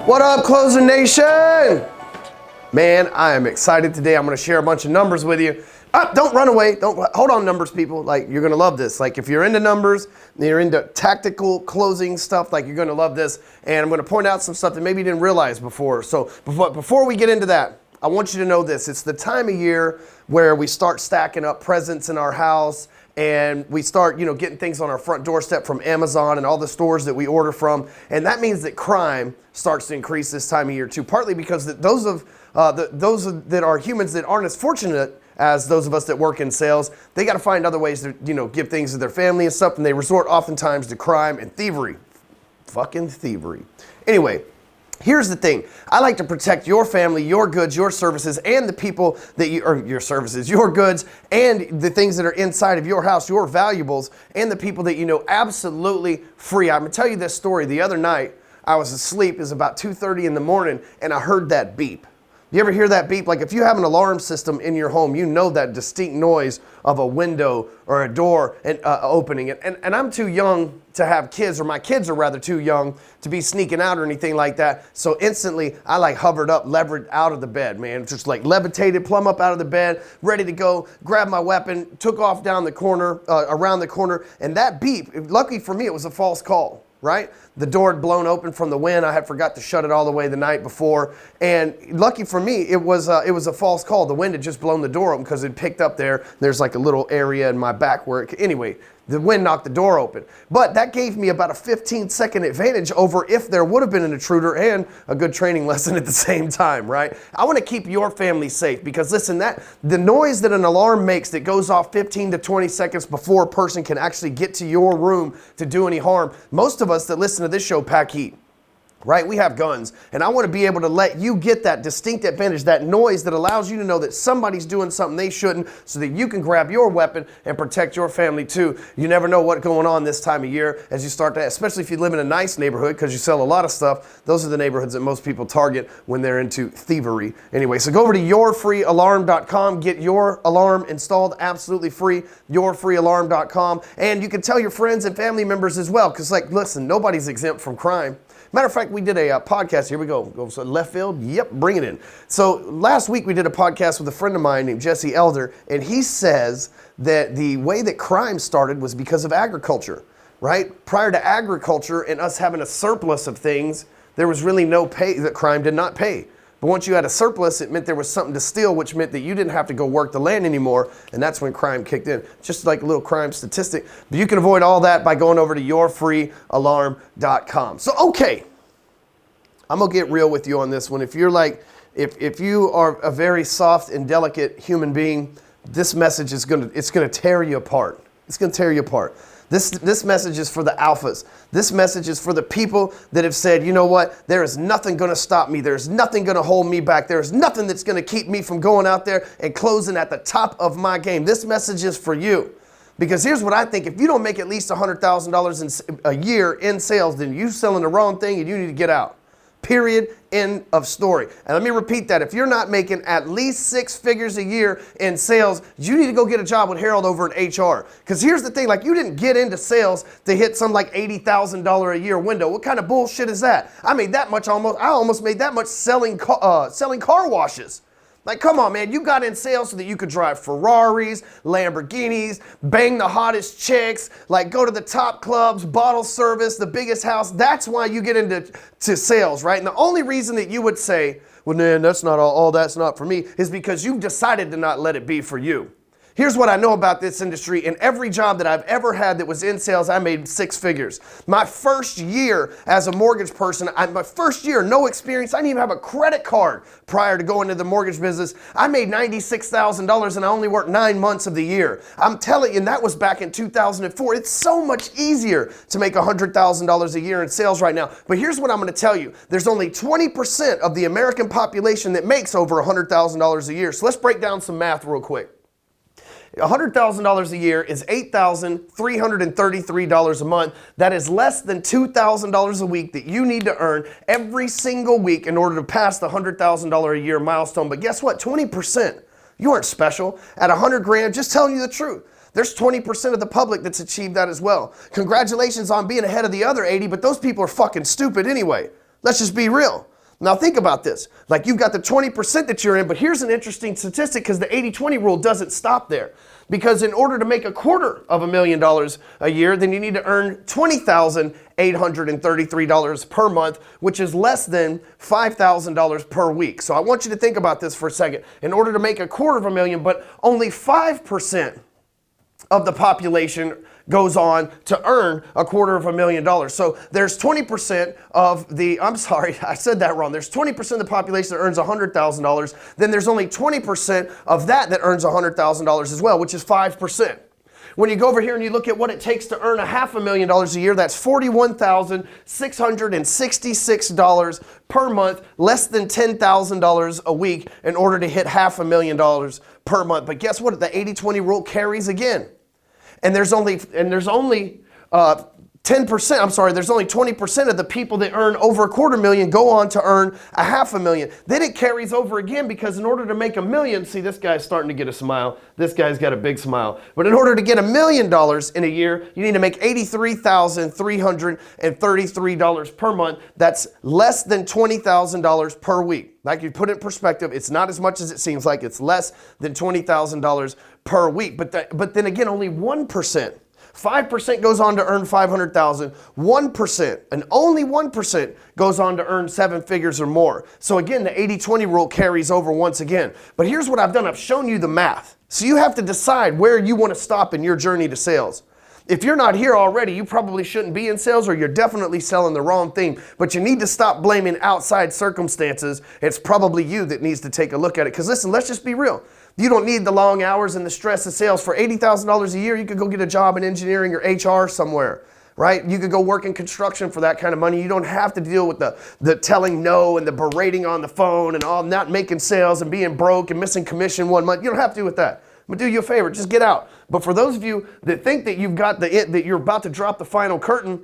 What up, Closer Nation? Man, I am excited today. I'm going to share a bunch of numbers with you. Don't run away. Hold on, numbers people. Like, you're going to love this. Like, if you're into numbers, you're into tactical closing stuff, like, you're going to love this. And I'm going to point out some stuff that maybe you didn't realize before. So before we get into that, I want you to know this. It's the time of year where we start stacking up presents in our house, and we start, getting things on our front doorstep from Amazon and all the stores that we order from. And that means that crime starts to increase this time of year too, partly because those that are humans that aren't as fortunate as those of us that work in sales, they got to find other ways to, give things to their family and stuff, and they resort oftentimes to crime and thievery. Fucking thievery. Anyway, here's the thing. I like to protect your family, your goods, your services, and the people that your services, your goods, and the things that are inside of your house, your valuables, and the people that you know absolutely free. I'm going to tell you this story. The other night, I was asleep. It was about 2:30 in the morning, and I heard that beep. You ever hear that beep? Like, if you have an alarm system in your home, you know that distinct noise of a window or a door opening. And I'm too young to have kids, or my kids are rather too young to be sneaking out or anything like that. So instantly, I like hovered up, levered out of the bed, man. Just like levitated, plumb up out of the bed, ready to go, grabbed my weapon, took off down the corner, around the corner. And that beep, lucky for me, it was a false call. Right? The door had blown open from the wind. I had forgot to shut it all the way the night before. And lucky for me, it was a false call. The wind had just blown the door open because it picked up there. There's like a little area in my back where anyway, the wind knocked the door open. But that gave me about a 15-second advantage over if there would have been an intruder, and a good training lesson at the same time, right? I want to keep your family safe because listen, the noise that an alarm makes that goes off 15 to 20 seconds before a person can actually get to your room to do any harm, most of us that listen to this show pack heat. Right? We have guns, and I want to be able to let you get that distinct advantage, that noise that allows you to know that somebody's doing something they shouldn't, so that you can grab your weapon and protect your family too. You never know what's going on this time of year as you start to, especially if you live in a nice neighborhood because you sell a lot of stuff. Those are the neighborhoods that most people target when they're into thievery. Anyway, so go over to yourfreealarm.com, get your alarm installed absolutely free, yourfreealarm.com, and you can tell your friends and family members as well, because listen, nobody's exempt from crime. Matter of fact, we did a podcast. Here we go. So left field. Yep, bring it in. So last week we did a podcast with a friend of mine named Jesse Elder, and he says that the way that crime started was because of agriculture, right? Prior to agriculture and us having a surplus of things, there was really no pay, that crime did not pay. But once you had a surplus, it meant there was something to steal, which meant that you didn't have to go work the land anymore, and that's when crime kicked in. Just like a little crime statistic. But you can avoid all that by going over to yourfreealarm.com. So, okay, I'm going to get real with you on this one. If you're if you are a very soft and delicate human being, this message is going to tear you apart. It's going to tear you apart. This message is for the alphas. This message is for the people that have said, you know what, there is nothing going to stop me. There's nothing going to hold me back. There's nothing that's going to keep me from going out there and closing at the top of my game. This message is for you. Because here's what I think. If you don't make at least $100,000 a year in sales, then you're selling the wrong thing and you need to get out. Period. End of story. And let me repeat that. If you're not making at least 6 figures a year in sales, you need to go get a job with Harold over at HR. Because here's the thing, you didn't get into sales to hit some $80,000 a year window. What kind of bullshit is that? I made that much I almost made that much selling car washes. Come on, man. You got in sales so that you could drive Ferraris, Lamborghinis, bang the hottest chicks, go to the top clubs, bottle service, the biggest house. That's why you get into sales, right? And the only reason that you would say, well, man, that's not all that's not for me, is because you've decided to not let it be for you. Here's what I know about this industry. In every job that I've ever had that was in sales, I made 6 figures. My first year as a mortgage person, my first year, no experience. I didn't even have a credit card prior to going into the mortgage business. I made $96,000 and I only worked 9 months of the year. I'm telling you, and that was back in 2004. It's so much easier to make $100,000 a year in sales right now. But here's what I'm going to tell you. There's only 20% of the American population that makes over $100,000 a year. So let's break down some math real quick. $100,000 a year is $8,333 a month. That is less than $2,000 a week that you need to earn every single week in order to pass the $100,000 a year milestone. But guess what? 20%. You aren't special. At 100 grand, just telling you the truth. There's 20% of the public that's achieved that as well. Congratulations on being ahead of the other 80, but those people are fucking stupid anyway. Let's just be real. Now think about this. Like you've got the 20% that you're in, but here's an interesting statistic because the 80-20 rule doesn't stop there. Because in order to make $250,000 a year, then you need to earn $20,833 per month, which is less than $5,000 per week. So I want you to think about this for a second. In order to make $250,000, but only 5% of the population goes on to earn $250,000. So there's 20% of the, I'm sorry, I said that wrong. There's 20% of the population that earns $100,000. Then there's only 20% of that earns $100,000 as well, which is 5%. When you go over here and you look at what it takes to earn $500,000 a year, that's $41,666 per month, less than $10,000 a week in order to hit $500,000 per month. But guess what? The 80-20 rule carries again. And there's only 10%, I'm sorry, there's only 20% of the people that earn over $250,000 go on to earn $500,000. Then it carries over again because in order to make $1 million, see this guy's starting to get a smile. This guy's got a big smile. But in order to get $1 million in a year, you need to make $83,333 per month. That's less than $20,000 per week. Like you put it in perspective, it's not as much as it seems like. It's less than $20,000 per week. But then again, only 1%. 5% goes on to earn $500,000. 1%, and only 1% goes on to earn 7 figures or more. So again, the 80-20 rule carries over once again. But here's what I've done. I've shown you the math. So you have to decide where you want to stop in your journey to sales. If you're not here already, you probably shouldn't be in sales, or you're definitely selling the wrong thing. But you need to stop blaming outside circumstances. It's probably you that needs to take a look at it. Because listen, let's just be real. You don't need the long hours and the stress of sales. For $80,000 a year, you could go get a job in engineering or HR somewhere, right? You could go work in construction for that kind of money. You don't have to deal with the telling no and the berating on the phone and all, not making sales and being broke and missing commission 1 month. You don't have to deal with that. I'm gonna do you a favor, just get out. But for those of you that think that you've got that you're about to drop the final curtain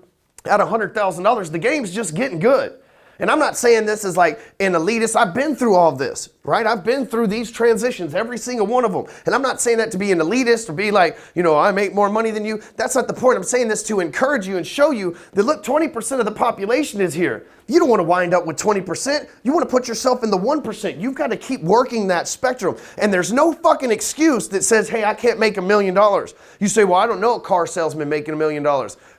at $100,000, the game's just getting good. And I'm not saying this is like an elitist. I've been through all this, right? I've been through these transitions, every single one of them. And I'm not saying that to be an elitist or be like, you know, I make more money than you. That's not the point. I'm saying this to encourage you and show you that, look, 20% of the population is here. You don't want to wind up with 20%. You want to put yourself in the 1%. You've got to keep working that spectrum. And there's no fucking excuse that says, hey, I can't make $1 million. You say, well, I don't know a car salesman making $1 million.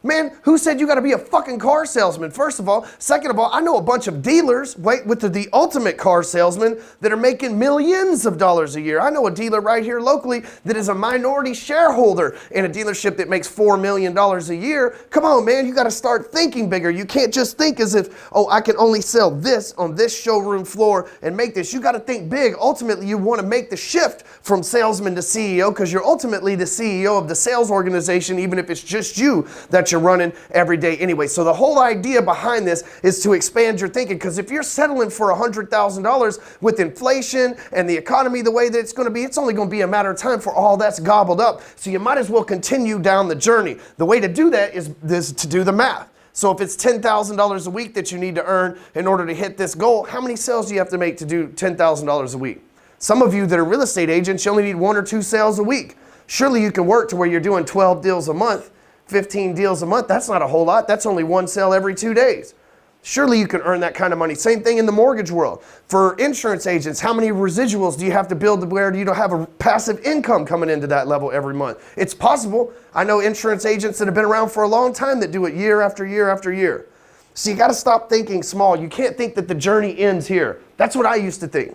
Man, who said you got to be a fucking car salesman, first of all? Second of all, I know a bunch of dealers, with the ultimate car salesman that are making millions of dollars a year. I know a dealer right here locally that is a minority shareholder in a dealership that makes $4 million a year. Come on, man, you got to start thinking bigger. You can't just think as if, oh, I can only sell this on this showroom floor and make this. You got to think big. Ultimately, you want to make the shift from salesman to CEO because you're ultimately the CEO of the sales organization, even if it's just you that you're running every day anyway. So the whole idea behind this is to expand your thinking, because if you're settling for $100,000 with inflation and the economy the way that it's going to be, it's only going to be a matter of time for all that's gobbled up. So you might as well continue down the journey. The way to do that is to do the math. So if it's $10,000 a week that you need to earn in order to hit this goal, how many sales do you have to make to do $10,000 a week? Some of you that are real estate agents, you only need 1 or 2 sales a week. Surely you can work to where you're doing 12 deals a month, 15 deals a month. That's not a whole lot. That's only 1 sale every 2 days. Surely you can earn that kind of money. Same thing in the mortgage world. For insurance agents, how many residuals do you have to build to where you don't have a passive income coming into that level every month? It's possible. I know insurance agents that have been around for a long time that do it year after year after year. So you got to stop thinking small. You can't think that the journey ends here. That's what I used to think.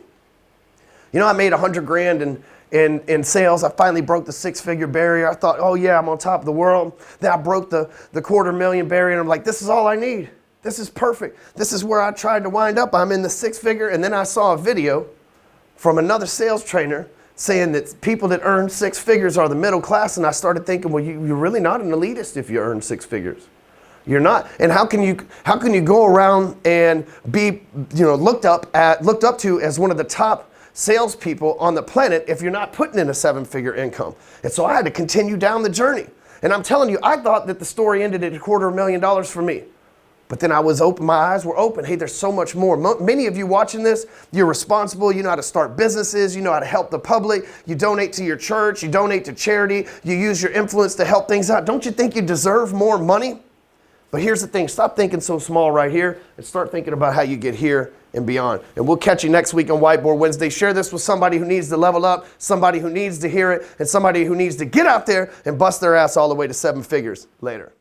You know, I made $100,000 in sales. I finally broke the 6-figure barrier. I thought, oh yeah, I'm on top of the world. Then I broke the $250,000 barrier, and I'm like, this is all I need. This is perfect. This is where I tried to wind up. I'm in the 6-figure, and then I saw a video from another sales trainer saying that people that earn 6 figures are the middle class, and I started thinking, well, you're really not an elitist if you earn 6 figures. You're not. And how can you go around and be, looked up to as one of the top salespeople on the planet if you're not putting in a 7-figure income? And so I had to continue down the journey. And I'm telling you, I thought that the story ended at $250,000 for me. But then I was open, my eyes were open. Hey, there's so much more. Many of you watching this, you're responsible. You know how to start businesses. You know how to help the public. You donate to your church. You donate to charity. You use your influence to help things out. Don't you think you deserve more money? But here's the thing, stop thinking so small right here and start thinking about how you get here and beyond. And we'll catch you next week on Whiteboard Wednesday. Share this with somebody who needs to level up, somebody who needs to hear it, and somebody who needs to get out there and bust their ass all the way to 7 figures. Later.